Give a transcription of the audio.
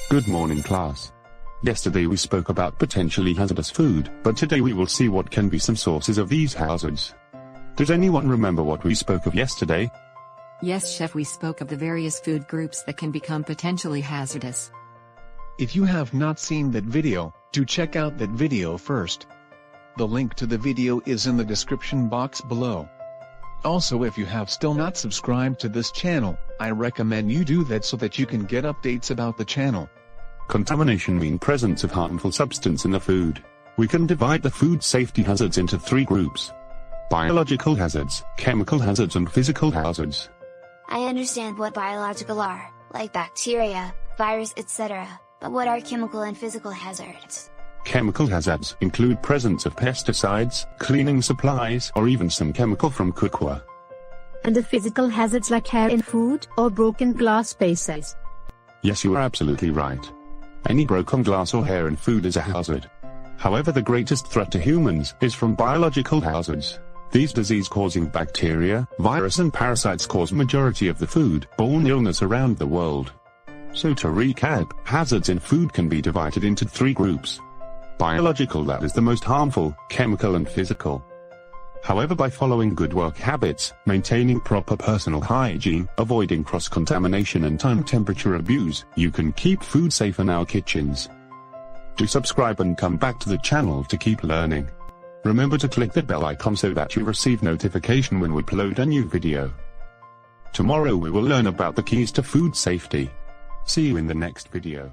Good morning, class. Yesterday we spoke about potentially hazardous food, but today we will see what can be some sources of these hazards. Does anyone remember what we spoke of yesterday? Yes, Chef, we spoke of the various food groups that can become potentially hazardous. If you have not seen that video, do check out that video first. The link to the video is in the description box below. Also, if you have still not subscribed to this channel, I recommend you do that so that you can get updates about the channel. Contamination means presence of harmful substance in the food. We can divide the food safety hazards into three groups: biological hazards, chemical hazards, and physical hazards. I understand what biological are, like bacteria, virus, etc., but what are chemical and physical hazards? Chemical hazards include presence of pesticides, cleaning supplies, or even some chemical from cookware. And the physical hazards like hair in food or broken glass spaces. Yes, you are absolutely right. Any broken glass or hair in food is a hazard. However, the greatest threat to humans is from biological hazards. These disease-causing bacteria, virus and parasites cause majority of the food-borne illness around the world. So to recap, hazards in food can be divided into three groups. Biological, that is the most harmful, chemical and physical. However, by following good work habits, maintaining proper personal hygiene, avoiding cross-contamination and time-temperature abuse, you can keep food safe in our kitchens. Do subscribe and come back to the channel to keep learning. Remember to click the bell icon so that you receive notification when we upload a new video. Tomorrow we will learn about the keys to food safety. See you in the next video.